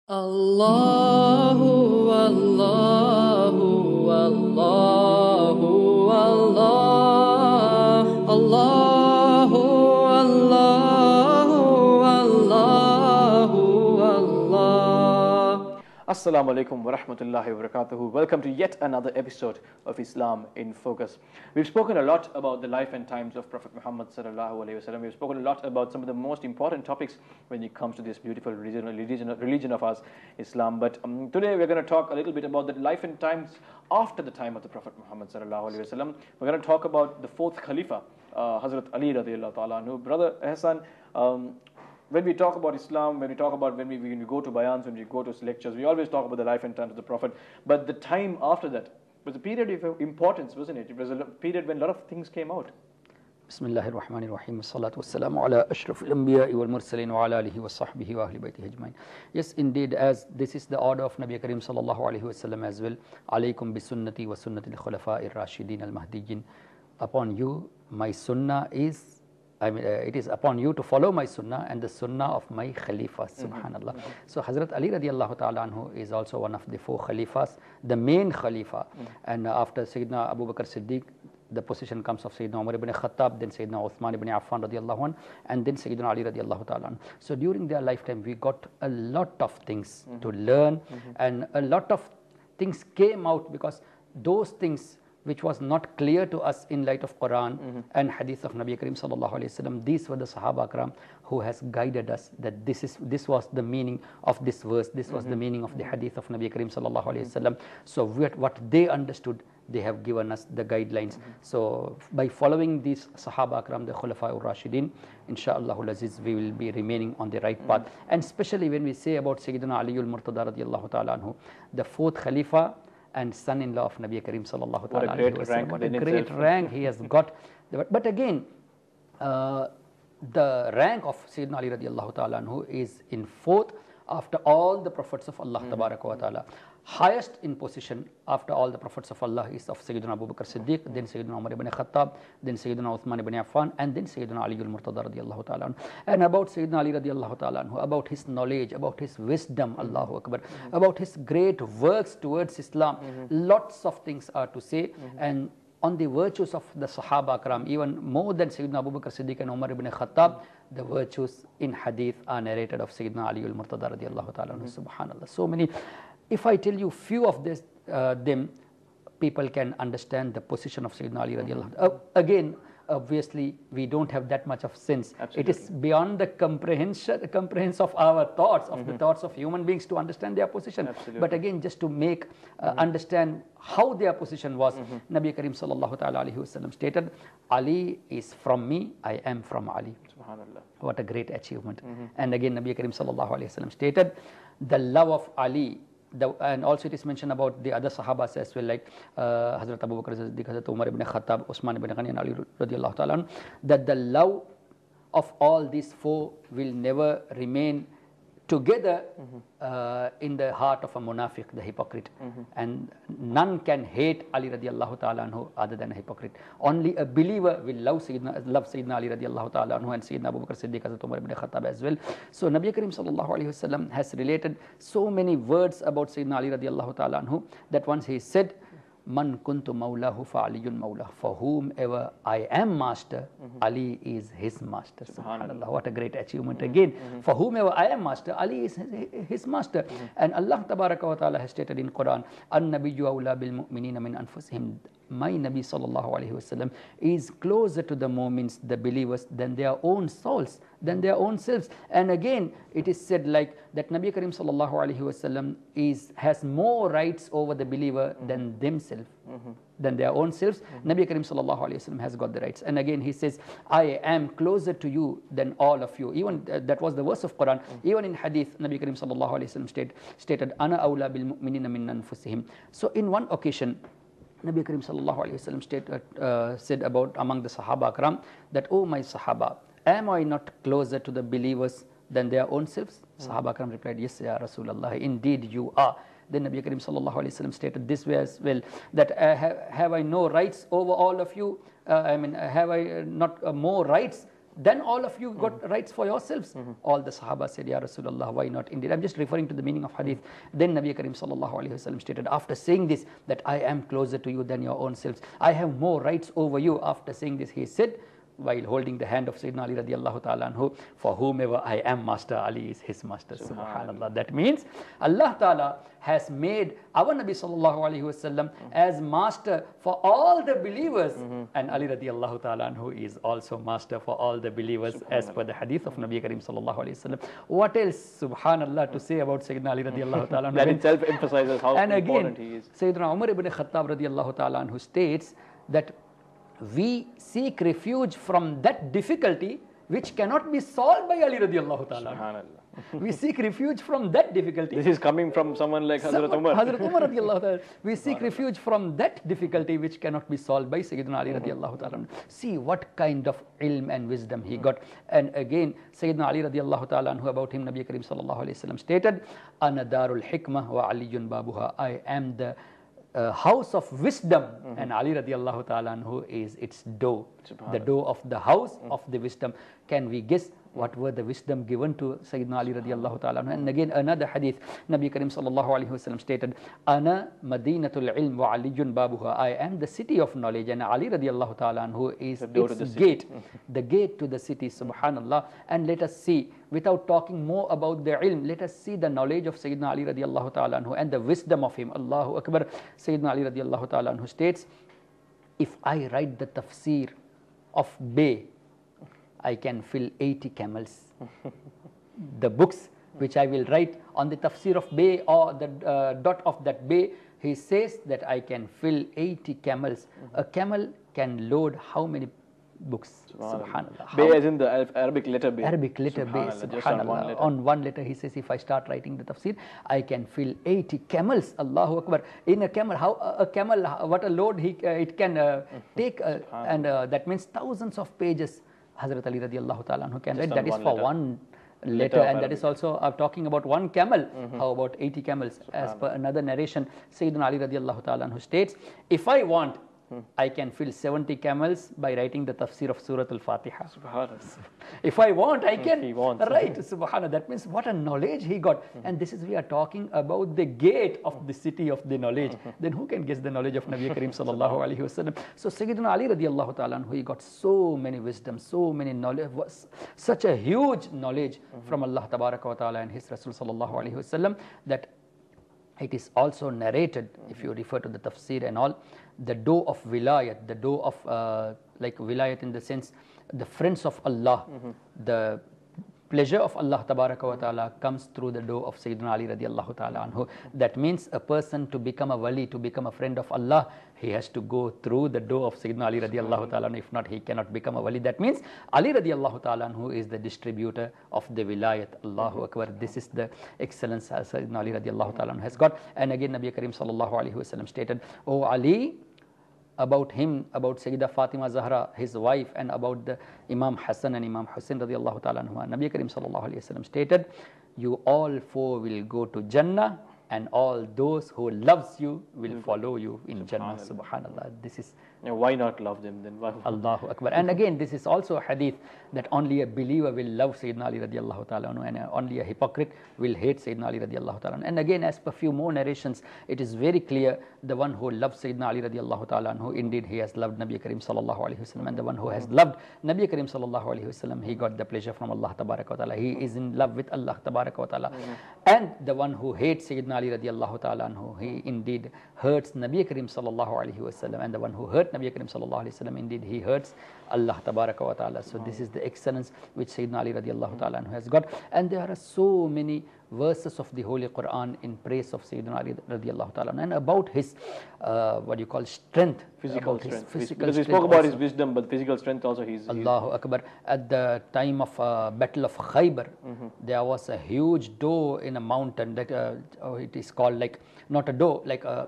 Allahu, Allahu, Allahu, Allah, Allahu, Allahu, Allahu, Allah. Assalamu alaikum wa rahmatullahi wa barakatuhu. Welcome to yet another episode of Islam in Focus. We've spoken a lot about the life and times of Prophet Muhammad sallallahu alaihi wasallam. We've spoken a lot about some of the most important topics when it comes to this beautiful religion of ours, Islam. But today we're going to talk a little bit about the life and times after the time of the Prophet Muhammad sallallahu alaihi wasallam. We're going to talk about the fourth Khalifa, Hazrath Ali Radiallahu Anhu. Brother Hassan, when we talk about Islam, when we go to bayans, when we go to lectures, we always talk about the life and times of the Prophet. But the time after that was a period of importance, wasn't it? It was a period when a lot of things came out. Bismillahir Rahmanir Rahim. Salatu wassalamu ala ashrafil anbiya'i wal mursalin wa ala alihi wa sahbihi wa ahli baytihi ajmain. Yes, indeed, as this is the order of Nabi Karim sallallahu alaihi wasallam as well. Alaykum bi sunnati wa sunnati al-khulafa'ir rashidin al-mahdiyyin. Upon you, my sunnah is it is upon you to follow my sunnah and the sunnah of my khalifas, subhanallah. So Hazrat Ali radiallahu ta'ala anhu is also one of the four khalifas, the main khalifa. And after Sayyidina Abu Bakr Siddiq, the position comes of Sayyidina Umar ibn Khattab, then Sayyidina Uthman ibn Affan radiallahu anhu, and then Sayyidina Ali radiallahu ta'ala anhu. So during their lifetime, we got a lot of things to learn, and a lot of things came out because those things which was not clear to us in light of Quran and Hadith of Nabi Karim sallallahu alaihi wasallam. These were the Sahaba Akram who has guided us that this was the meaning of this verse, this was the meaning of the Hadith of Nabi Karim sallallahu alaihi wasallam. So what they understood, they have given us the guidelines. So by following these Sahaba Akram, the Khulafa Rashidin, inshaAllah Aziz, we will be remaining on the right path. And especially when we say about Sayyidina Ali al-Murtada Radiallahu Ta'ala Anhu, the fourth Khalifa and son-in-law of Nabi Karim sallallahu alaihi wasallam. What a great rank he has got. But again, the rank of Sayyidina Ali radiallahu ta'ala anhu is in fourth after all the prophets of Allah tabaraka wa ta'ala. Highest in position after all the prophets of Allah is of Sayyidina Abu Bakr Siddiq, then Sayyidina Umar ibn Khattab, then Sayyidina Uthman ibn Affan, and then Sayyidina Ali al-Murtada radiallahu ta'ala anhu. And about Sayyidina Ali radiallahu ta'ala anhu, about his knowledge, about his wisdom, Allahu Akbar, about his great works towards Islam, lots of things are to say. And on the virtues of the Sahaba Akram, even more than Sayyidina Abu Bakr Siddiq and Umar ibn Khattab, the virtues in Hadith are narrated of Sayyidina Ali al-Murtada radiallahu ta'ala anhu. Subhanallah. So many. If I tell you few of this, them, people can understand the position of Sayyidina Ali radiallahu anhu. Again, obviously, we don't have that much of sense. Absolutely. It is beyond the comprehension of our thoughts, of the thoughts of human beings to understand their position. Absolutely. But again, just to make understand how their position was, Nabi Karim sallallahu ta'ala alayhi wasallam stated, Ali is from me, I am from Ali. Subhanallah. What a great achievement. And again, Nabi Karim sallallahu alayhi wasallam stated, the love of Ali, and also it is mentioned about the other Sahabas as well, like Hazrat Abu Bakr Siddiq, Hazrat Umar ibn Khattab, Usman ibn Ghani, and Ali radiallahu ta'ala, that the love of all these four will never remain together in the heart of a munafiq, the hypocrite. And none can hate Ali radiallahu ta'ala anhu other than a hypocrite. Only a believer will love Sayyidina Ali radiallahu ta'ala anhu and Sayyidina Abu Bakr Siddiq, Hazrat Umar ibn Khattab as well. So Nabi Karim sallallahu alaihi wasallam has related so many words about Sayyidina Ali radiallahu ta'ala anhu that once he said, Man kuntu mawlahu fa aliyun mawlah. For whomever I am master, Ali is his master. Subhanallah. What a great achievement again. For whomever I am master, Ali is his master. And Allah tabaraka wa ta'ala has stated in Quran, An-nabiyyu awla bil mu'minina min anfusihim. My Nabi sallallahu alaihi wasallam is closer to the mu'mins, the believers, than their own souls, than their own selves. And again, it is said like that Nabi Karim sallallahu alaihi wasallam has more rights over the believer than themselves, than their own selves. Nabi Karim sallallahu alaihi wasallam has got the rights. And again, he says, I am closer to you than all of you. Even that was the verse of Quran. Even in Hadith, Nabi Karim sallallahu alaihi wasallam stated, Ana awla bil mu'minina min anfusihim. So in one occasion, Nabi Karim sallallahu alaihi wasallam said about among the Sahaba Akram that, oh my Sahaba, am I not closer to the believers than their own selves? Sahaba Akram replied, yes, Ya Rasulullah, indeed you are. Then Nabi Karim sallallahu alaihi wasallam stated this way as well, that have I no rights over all of you? Have I not more rights then all of you got rights for yourselves. All the Sahaba said, Ya Rasulullah, why not? Indeed, I'm just referring to the meaning of hadith. Then Nabi Karim sallallahu alaihi wasallam stated, after saying this, that I am closer to you than your own selves. I have more rights over you. After saying this, he said, while holding the hand of Sayyidina Ali radiallahu ta'ala anhu, for whomever I am master, Ali is his master. Subhanallah. That means Allah ta'ala has made our Nabi sallallahu alayhi wasallam as master for all the believers, and Ali radiallahu ta'ala anhu is also master for all the believers, as per the hadith of Nabi Karim sallallahu alayhi wasallam. What else, subhanallah, to say about Sayyidina Ali radiallahu ta'ala anhu? That itself emphasizes how important he is. Sayyidina Umar ibn Khattab radiallahu ta'ala anhu states that we seek refuge from that difficulty which cannot be solved by Ali radiallahu ta'ala. We seek refuge from that difficulty. This is coming from someone like Hazrat Umar. Hazrat Umar radiallahu ta'ala. We seek refuge from that difficulty which cannot be solved by Sayyidina Ali radiallahu ta'ala. See what kind of ilm and wisdom he got. And again, Sayyidina Ali radiallahu ta'ala anhu, about him, Nabi Karim sallallahu alayhi wa sallam stated, Ana darul hikmah wa aliyun babuha. I am the house of wisdom, and Ali radiallahu ta'ala anhu is its door, the door of the house of the wisdom. Can we guess what were the wisdom given to Sayyidina Ali radiallahu ta'ala anhu? And again, another hadith, Nabi Karim sallallahu alayhi wa sallam stated, Ana madinatul ilm wa aliyun babuha. I am the city of knowledge, and Ali radiallahu ta'ala anhu is its gate, the gate to the city. Subhanallah. And let us see, without talking more about the ilm, let us see the knowledge of Sayyidina Ali radiallahu ta'ala anhu and the wisdom of him. Allahu Akbar. Sayyidina Ali radiallahu ta'ala anhu states, if I write the tafsir of Bay, I can fill 80 camels. The books which I will write on the tafsir of Bay, or the dot of that Bay, he says that I can fill 80 camels. A camel can load how many books? Subhanallah. Bay as in the Arabic letter Bay. Arabic letter Bay. Subhanallah. On one letter he says, if I start writing the tafsir, I can fill 80 camels. Allahu Akbar. In a camel, how a camel, what a load it can take, and that means thousands of pages Hazrat Ali radiallahu ta'ala anhu can write. That is for one letter, and that is also talking about one camel. How about 80 camels? As per another narration, Sayyidina Ali radiallahu ta'ala anhu states, if I want, I can fill 70 camels by writing the tafsir of Surah Al-Fatiha. If I want, I can write. Subhanallah. That means what a knowledge he got. And this is, we are talking about the gate of the city of the knowledge. Then who can guess the knowledge of Nabi Karim sallallahu alaihi wasallam? So Sayyidina Ali radiallahu ta'ala anhu, he got so many wisdom, so many knowledge, such a huge knowledge from Allah tabaraka wa ta'ala and his Rasul sallallahu alaihi wasallam, that it is also narrated, if you refer to the tafsir and all, the door of wilayat, the door of like wilayat in the sense, the friends of Allah, the pleasure of Allah tabaraka wa ta'ala comes through the door of Sayyidina Ali radiallahu ta'ala anhu. That means a person to become a wali, to become a friend of Allah, he has to go through the door of Sayyidina Ali radiallahu ta'ala anhu. If not, he cannot become a wali. That means Ali radiallahu ta'ala anhu is the distributor of the wilayat. Allahu Akbar. This is the excellence Sayyidina Ali radiallahu ta'ala anhu has got. And again, Nabi Karim sallallahu alayhi wa sallam stated, O Ali, about him, about Sayyidah Fatima Zahra, his wife, and about the Imam Hassan and Imam Hussain radiallahu ta'ala anhu, Nabi Karim sallallahu alayhi wa sallam stated, you all four will go to Jannah, and all those who loves you will follow you in Jannah. Subhanallah. This is, why not love them then? Allahu Akbar. And again, this is also a hadith that only a believer will love Sayyidina Ali radiallahu ta'ala anhu, and only a hypocrite will hate Sayyidina Ali radiallahu ta'ala anhu. And again, as per few more narrations, it is very clear, the one who loves Sayyidina Ali radiallahu ta'ala anhu, indeed he has loved Nabi Karim sallallahu alayhi wasallam, and the one who has loved Nabi Karim sallallahu alayhi wasallam, he got the pleasure from Allah tabaraka wa ta'ala. He is in love with Allah tabaraka wa ta'ala. And the one who hates Sayyidina Ali radiallahu ta'ala anhu, he indeed hurts Nabi Karim sallallahu alayhi wasallam, and the one who hurt Nabi Karim sallallahu alayhi wasallam, indeed he hurts Allah tabaraka wa ta'ala. So this is the excellence which Sayyidina Ali radiallahu ta'ala anhu has got. And there are so many verses of the Holy Quran in praise of Sayyidina Ali radiallahu ta'ala and about his what you call strength, physical strength. Because we spoke about his wisdom, but physical strength also he's Allahu Akbar. At the time of Battle of Khaybar, there was a huge door in a mountain that it is called, like, not a door, like a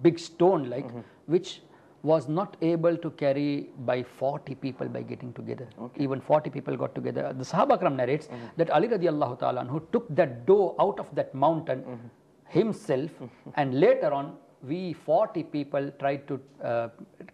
big stone, like, which was not able to carry by 40 people by getting together. Even 40 people got together. The Sahaba Akram narrates that Ali radiallahu ta'ala anhu took that door out of that mountain himself, and later on we 40 people tried to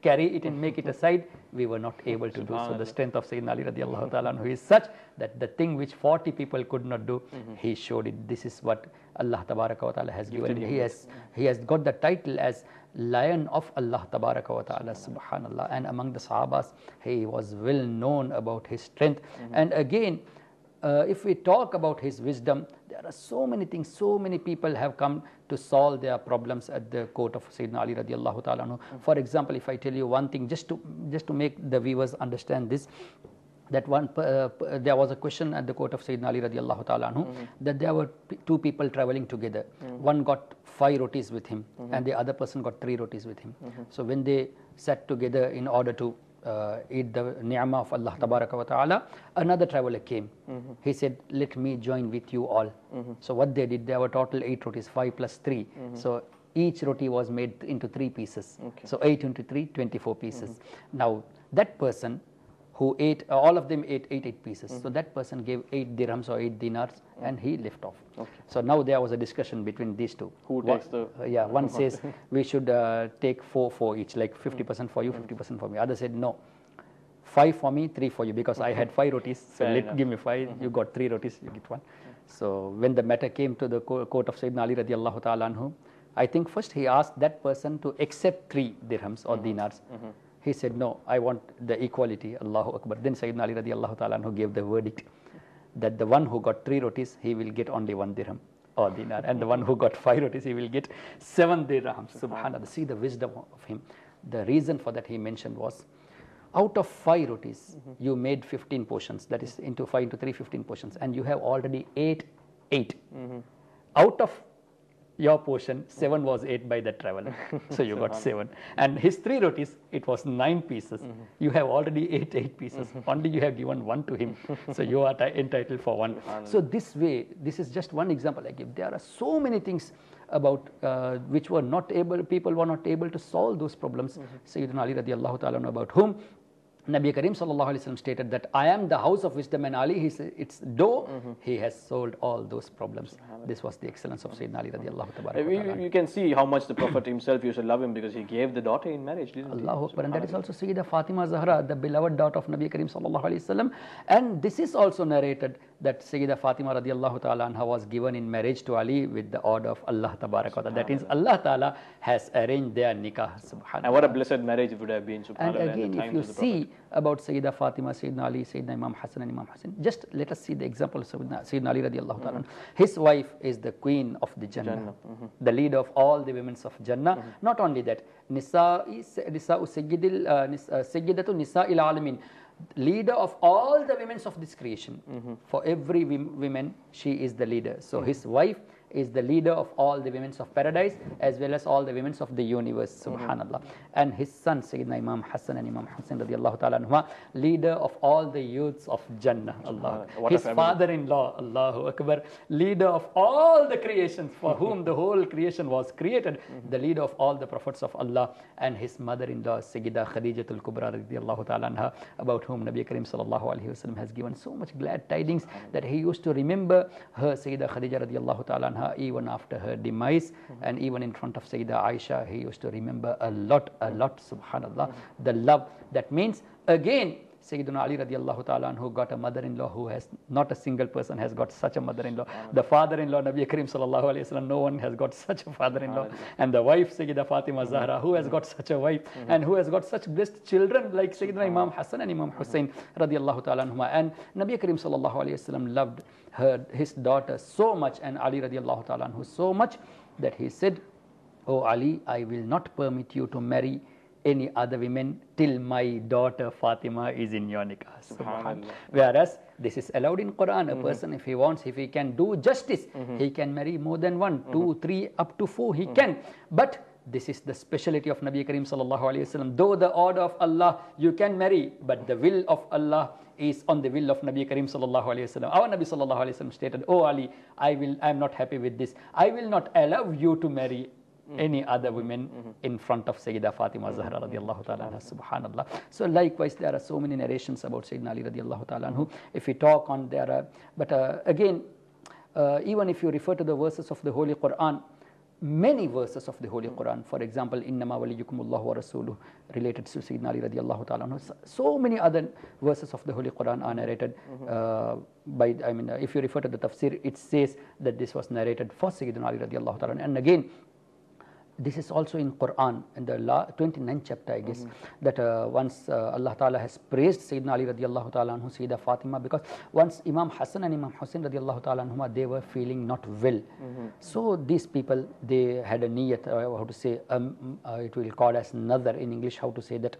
carry it and make it aside, we were not able to do so. The strength of Sayyidina Ali radiallahu ta'ala anhu is such that the thing which 40 people could not do, he showed it. This is what Allah tabaraka wa ta'ala has given him. He has got the title as Lion of Allah tabaraka wa ta'ala, subhanallah. And among the Sahabas, he was well known about his strength. And again, if we talk about his wisdom, there are so many things, so many people have come to solve their problems at the court of Sayyidina Ali radiallahu ta'ala anhu. For example, if I tell you one thing, just to make the viewers understand this, that there was a question at the court of Sayyidina Ali radiallahu ta'ala anhu, that there were two people traveling together. One got 5 rotis with him, and the other person got 3 rotis with him. So when they sat together in order to eat the ni'mah of Allah tabaraka wa ta'ala, another traveler came. He said, let me join with you all. So what they did, there were total 8 rotis, 5 plus 3. So each roti was made into 3 pieces. So 8 into 3, 24 pieces. Now that person who ate, all of them ate 8 pieces. So that person gave 8 dirhams or 8 dinars, and he left off. So now there was a discussion between these two. Who takes the... one says we should take 4 each, like 50% for you, 50% for me. Other said no, 5 for me, 3 for you, because I had 5 rotis, so give me 5, you got 3 rotis, you get 1. So when the matter came to the court of Sayyidina Ali radiallahu ta'ala anhu, I think first he asked that person to accept 3 dirhams or dinars. He said, no, I want the equality, Allahu Akbar. Then Sayyidina Ali radiallahu ta'ala anhu gave the verdict that the one who got 3 rotis, he will get only 1 dirham or dinar, and the one who got 5 rotis, he will get 7 dirhams. Subhanallah. See the wisdom of him. The reason for that he mentioned was, out of 5 rotis, you made 15 portions, that is into 5 into 3, 15 portions, and you have already ate 8. Out of your portion, 7 was ate by that traveler. So you got 7. And his 3 rotis, it was 9 pieces. You have already ate 8 pieces. Only you have given 1 to him. So you are entitled for 1. So this way, this is just one example I give. There are so many things about which were not able, people were not able to solve those problems. Sayyidina Ali radiallahu ta'ala anhu, about whom Nabi Karim sallallahu alaihi wasallam stated that I am the house of wisdom, and Ali, its door, he has solved all those problems. This was the excellence of Sayyidina Ali radiallahu ta'ala. You can see how much the Prophet himself used to love him, because he gave the daughter in marriage, didn't he? Allahu Akbar. And that is also Sayyidah Fatima Zahra, the beloved daughter of Nabi Karim sallallahu alaihi wasallam. And this is also narrated that Sayyidah Fatima radiallahu ta'ala anha was given in marriage to Ali with the order of Allah tabaraka wa ta'ala. That means Allah ta'ala has arranged their nikah. Subhanallah. And what a blessed marriage it would have been, subhanallah. And again, if you see about Sayyidah Fatima, Sayyidina Ali, Sayyidina Imam Hassan and Imam Hussain, just let us see the example of Sayyidina Ali radiallahu ta'ala. His wife is the queen of the Jannah, the leader of all the women of Jannah. Not only that, Sayyidatu Nisa'il Alamin, leader of all the women of this creation. For every woman, she is the leader. So his wife is the leader of all the women of paradise as well as all the women of the universe. Subhanallah. And his son Sayyidina Imam Hassan and Imam Hussain radiallahu ta'ala anhuma, leader of all the youths of Jannah. Allah. His father-in-law, Allahu Akbar, leader of all the creations for whom the whole creation was created, the leader of all the prophets of Allah. And his mother-in-law Sayyidah Khadijatul Kubra radiallahu ta'ala anha, about whom Nabi Karim sallallahu alaihi wasallam has given so much glad tidings that he used to remember her, Sayyidah Khadija radiallahu ta'ala anha, even after her demise, and even in front of Sayyidah Aisha, he used to remember a lot, subhanallah, the love. That means, again, Sayyidina Ali radiallahu ta'ala anhu got a mother-in-law who has, not a single person has got such a mother-in-law. The father-in-law, Nabi Karim sallallahu alayhi wa sallam, no one has got such a father-in-law. And the wife, Sayyidah Fatima Zahra, who has got such a wife, and who has got such blessed children like Sayyidina Imam Hassan and Imam Hussain radiallahu ta'ala anhuma. And Nabi Karim sallallahu alayhi wa sallam loved his daughter so much, and Ali radiallahu ta'ala anhu so much, that he said, "Oh Ali, I will not permit you to marry any other women till my daughter Fatima is in your nikah." Subhanallah. Whereas this is allowed in Quran. A person, if he wants, if he can do justice, he can marry more than 1, 2, 3, up to 4, he can. But this is the speciality of Nabi Karim sallallahu alayhi wasallam. Though the order of Allah you can marry, but the will of Allah is on the will of Nabi Karim sallallahu alayhi wasallam. Our Nabi sallallahu alayhi wasallam stated, "Oh Ali, I am not happy with this. I will not allow you to marry any other women in front of Sayyidah Fatima Zahra radiallahu ta'ala anha." Subhanallah. So likewise, there are so many narrations about Sayyidina Ali radiallahu ta'ala anhu. If we talk on there, but again, even if you refer to the verses of the Holy Quran, many verses of the Holy Quran. For example, Innama waliyukumullahu wa rasuluhu, related to Sayyidina Ali radiallahu ta'ala anhu. So many other verses of the Holy Quran are narrated by, if you refer to the tafsir, it says that this was narrated for Sayyidina Ali radiallahu ta'ala anhu. And again, this is also in Quran, in the 29th chapter, I guess, that once Allah Ta'ala has praised Sayyidina Ali radiallahu ta'ala anhu, Sayyidah Fatima, because once Imam Hassan and Imam Hussain radiallahu ta'ala anhuma, they were feeling not well. So these people, they had a niyat, how to say, it will call as nazar in English, how to say that,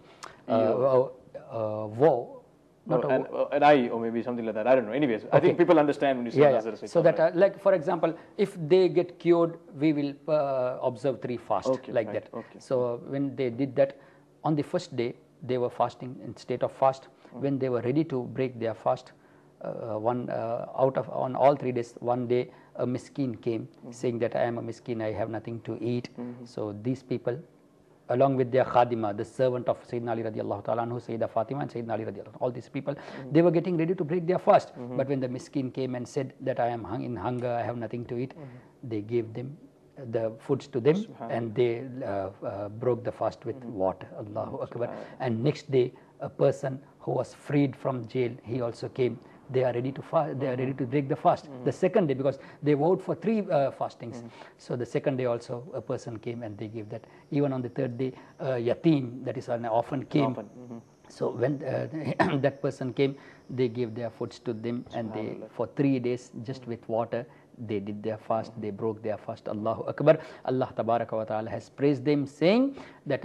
vow. An eye, or maybe something like that. I don't know. Anyways, I think people understand when you say nazar. So that, like for example, if they get cured, we will observe 3 fasts, that. So when they did that, on the first day, they were fasting in state of fast. When they were ready to break their fast, on all 3 days, one day a miskin came saying that I am a miskin, I have nothing to eat. So these people, along with their khadima, the servant of Sayyidina Ali radiallahu ta'ala anhu, Sayyidah Fatima and Sayyidina Ali radiallahu, all these people, they were getting ready to break their fast. But when the miskin came and said that I am in hunger, I have nothing to eat, they gave them the foods to them, and they broke the fast with water. Allahu Akbar. And next day, a person who was freed from jail, he also came. They are ready to fast, they are ready to break the fast. The second day, because they vowed for 3 fastings. So the second day also a person came and they gave that. Even on the third day, yatim, that is an orphan, came. So when that person came, they gave their foods to them, and they, for 3 days, just with water, they did their fast, they broke their fast. Allahu Akbar. Allah Tabaraka wa Ta'ala has praised them, saying that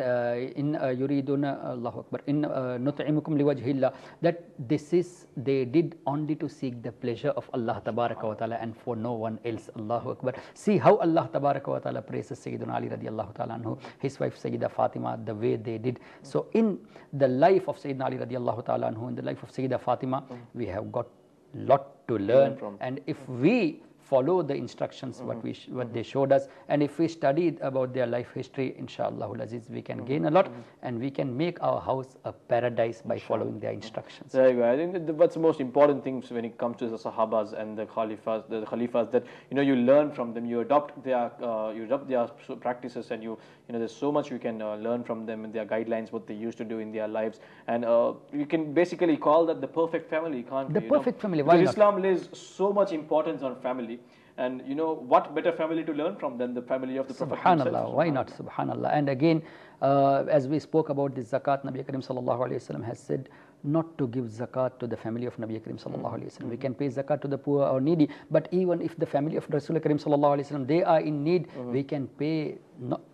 in yuriduna, Allahu Akbar, in nut'imukum liwajhillah, that this is, they did only to seek the pleasure of Allah Tabaraka wa Ta'ala and for no one else. Allahu Akbar. See how Allah Tabaraka wa Ta'ala praises Sayyidina Ali radiallahu ta'ala anhu, his wife Sayyidah Fatima, the way they did. So in the life of Sayyidina Ali radiallahu ta'ala anhu, in the life of Sayyidah Fatima, we have got lot to learn. And if we follow the instructions what they showed us, and if we study about their life history, inshallah aziz, we can gain a lot, and we can make our house a paradise by following their instructions. There you go. I think what's the most important things when it comes to the Sahabas and the Khalifas, that you learn from them, you adopt their practices, and there's so much you can learn from them and their guidelines, what they used to do in their lives, and you can basically call that the perfect family, can't the we? Perfect family. Why because not? Islam lays so much importance on family. And what better family to learn from than the family of the Prophet himself? Subhanallah, why not? Subhanallah. And again, as we spoke about this zakat, Nabi Karim sallallahu alayhi wasallam has said not to give zakat to the family of Nabi Karim sallallahu alayhi wasallam. We can pay zakat to the poor or needy, but even if the family of Rasul Karim sallallahu alayhi wasallam, they are in need, we can pay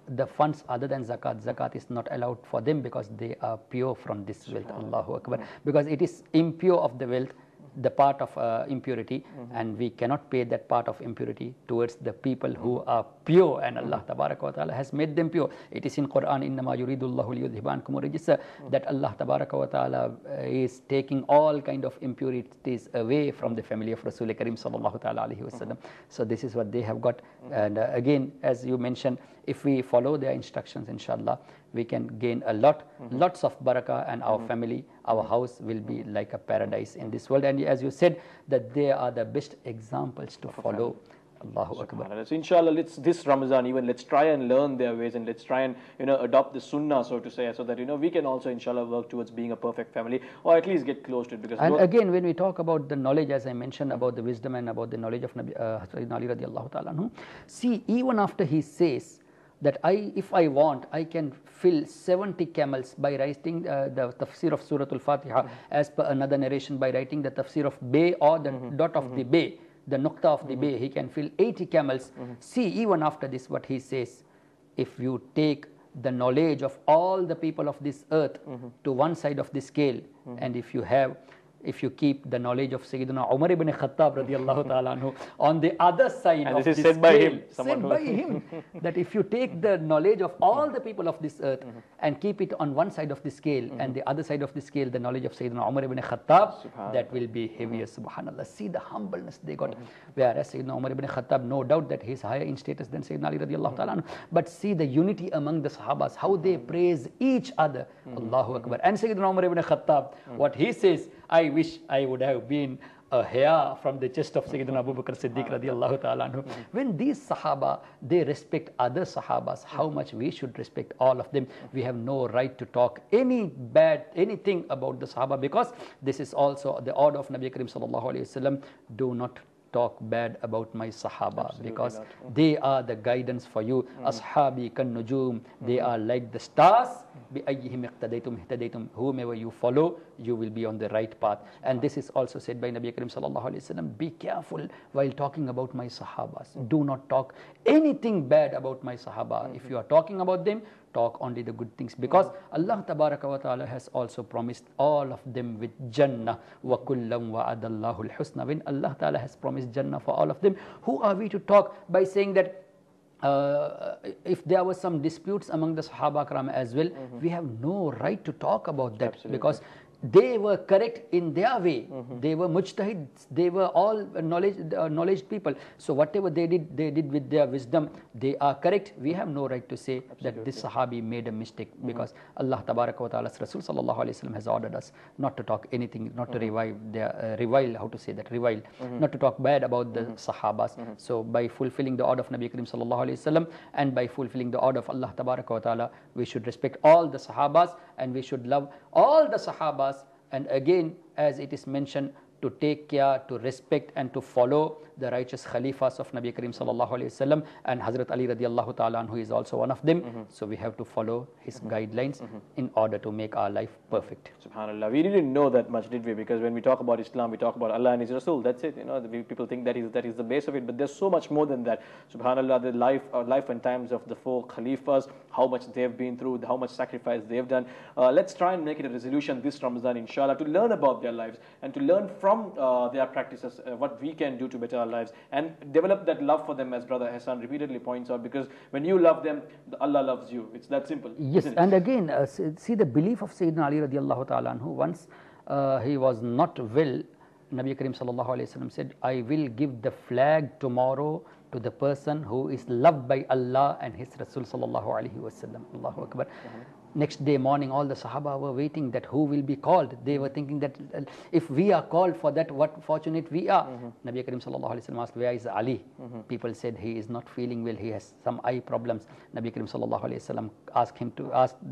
the funds other than zakat. Zakat is not allowed for them because they are pure from this wealth. Allahu Akbar. Because it is impure of the wealth, the part of impurity, and we cannot pay that part of impurity towards the people who are pure, and Allah Tabaraka wa Ta'ala has made them pure. It is in Quran, innama yuridullahu liyudhiba ankum rijsa, that Allah Tabaraka wa Ta'ala is taking all kind of impurities away from the family of Rasul Karim sallallahu ta'ala alayhi wasallam. So this is what they have got. And again, as you mentioned, if we follow their instructions, inshallah, we can gain a lot, lots of barakah, and our family, our house will be like a paradise in this world. And as you said, that they are the best examples to follow. Allahu Akbar. So inshallah, this Ramadan even, let's try and learn their ways, and let's try and adopt the sunnah, so to say, so that we can also inshallah work towards being a perfect family, or at least get close to it. Because again, when we talk about the knowledge, as I mentioned about the wisdom and about the knowledge of Hazrat Ali radiallahu ta'ala anhu, see, even after he says that if I want, I can fill 70 camels by writing the tafsir of Surah Al-Fatiha, as per another narration, by writing the tafsir of bay, or the dot of the bay, the nukta of the bay, he can fill 80 camels. See, even after this, what he says, if you take the knowledge of all the people of this earth to one side of the scale, and if you keep the knowledge of Sayyidina Umar ibn Khattab radiallahu ta'ala anhu on the other side and of this this is said by him, said by him, that if you take the knowledge of all the people of this earth and keep it on one side of the scale, and the other side of the scale, the knowledge of Sayyidina Umar ibn Khattab, that will be heavier. Subhanallah. See the humbleness they got. Whereas Sayyidina Umar ibn Khattab, no doubt that he is higher in status than Sayyidina Ali radiallahu ta'ala anhu. But see the unity among the Sahabas, how they praise each other. Allahu Akbar. And Sayyidina Umar ibn Khattab, what he says, I wish I would have been a hair from the chest of Sayyidina Abu Bakr Siddiq radiallahu ta'ala anhu. When these Sahaba, they respect other Sahabas, how much we should respect all of them. We have no right to talk anything about the Sahaba, because this is also the order of Nabi Karim sallallahu alayhi wasallam. Do not talk bad about my Sahaba. Absolutely, because they are the guidance for you. Ashabi kan nujum, they are like the stars. Bi ayyihim iqtadaytum ihtadaytum, whomever you follow, you will be on the right path. And this is also said by Nabi Karim sallallahu alaihi wasallam, be careful while talking about my Sahabas. Do not talk anything bad about my Sahaba. If you are talking about them, talk only the good things, because Allah tabaraka wa ta'ala has also promised all of them with Jannah. Wa kullam wa'adallahu al-husna. When Allah ta'ala has promised Jannah for all of them, who are we to talk by saying that if there were some disputes among the Sahaba Karam as well, we have no right to talk about that. Absolutely. Because they were correct in their way. They were mujtahids. They were all knowledge people. So whatever they did with their wisdom, they are correct. We have no right to say that this Sahabi made a mistake, because Allah Tabaraka wa Ta'ala's Rasul sallallahu alaihi wasallam has ordered us not to talk anything, not to revile, how to say that, revile, not to talk bad about the Sahabas. So by fulfilling the order of Nabi Karim sallallahu alaihi wasallam, and by fulfilling the order of Allah Tabaraka wa Ta'ala, we should respect all the Sahabas, and we should love all the Sahabas. And again, as it is mentioned, to take care, to respect and to follow the righteous Khalifas of Nabi Karim sallallahu alayhi wasallam, and Hazrat Ali radiallahu ta'ala anhu is also one of them. So we have to follow his guidelines in order to make our life perfect. SubhanAllah. We didn't know that much, did we? Because when we talk about Islam, we talk about Allah and His Rasul. That's it. You know, people think that is the base of it, but there's so much more than that. SubhanAllah, the life and times of the four Khalifas, how much they've been through, how much sacrifice they've done. Let's try and make it a resolution this Ramadan, inshallah, to learn about their lives and to learn from their practices, what we can do to better our lives, and develop that love for them, as Brother Hassan repeatedly points out, because when you love them, Allah loves you. It's that simple. Yes, and again, see the belief of Sayyidina Ali radiallahu ta'ala anhu. Once he was not well, Nabi Karim sallallahu alayhi wasallam said, I will give the flag tomorrow to the person who is loved by Allah and His Rasul sallallahu alayhi wasallam. Allahu Akbar. Next day morning, all the Sahaba were waiting that who will be called. They were thinking that if we are called for that, what fortunate we are. Nabi Karim sallallahu alaihi wasallam asked, where is Ali? People said he is not feeling well, he has some eye problems. Nabi Karim sallallahu alaihi wasallam asked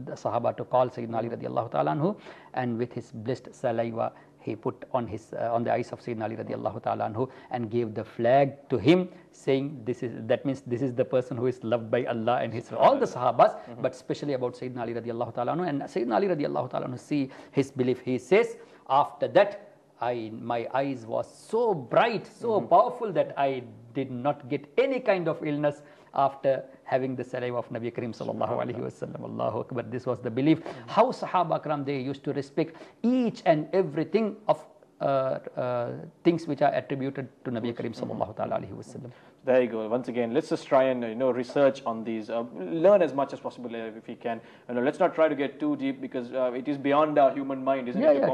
the Sahaba to call Sayyidina Ali radiallahu ta'ala anhu, and with his blessed saliva, he put on the eyes of Sayyidina Ali radiallahu ta'ala anhu and gave the flag to him, saying that means this is the person who is loved by Allah and His all the Sahabas, but especially about Sayyidina Ali radiallahu ta'ala anhu. And Sayyidina Ali radiallahu ta'ala anhu, see his belief. He says, after that, my eyes was so bright, so powerful, that I did not get any kind of illness after having the saliva of Nabi Karim sallallahu alaihi wasallam. Allahu Akbar. This was the belief. How Sahaba Akram, they used to respect each and everything of things which are attributed to Nabi Karim sallallahu alaihi wasallam. There you go. Once again, let's just try and research on these, learn as much as possible if we can. Let's not try to get too deep, because it is beyond our human mind, isn't it, to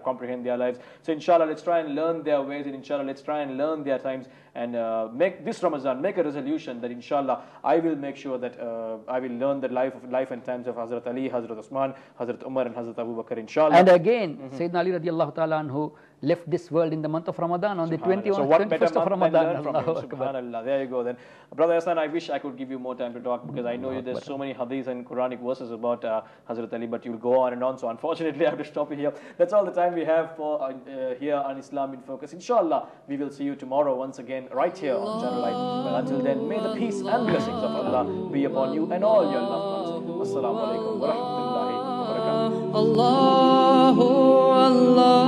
comprehend their lives. So inshallah, let's try and learn their ways, and inshallah, let's try and learn their times, and make this Ramadan, make a resolution that inshallah I will make sure that I will learn the life and times of Hazrat Ali, Hazrat Usman, Hazrat Umar, and Hazrat Abu Bakr, inshallah. And again, Sayyidina Ali radiallahu ta'ala anhu left this world in the month of Ramadan, on the 21st of Ramadan. SubhanAllah. There you go then. Brother Hassan, I wish I could give you more time to talk, because I know there's so many hadiths and Quranic verses about Hazrat Ali, but you'll go on and on. So unfortunately, I have to stop you here. That's all the time we have for here on Islam in Focus. Inshallah, we will see you tomorrow once again right here on Channel Light. But until then, may the peace and blessings of Allah be upon you and all your loved ones. Assalamu alaikum wa rahmatullahi wa barakatuh. Allah.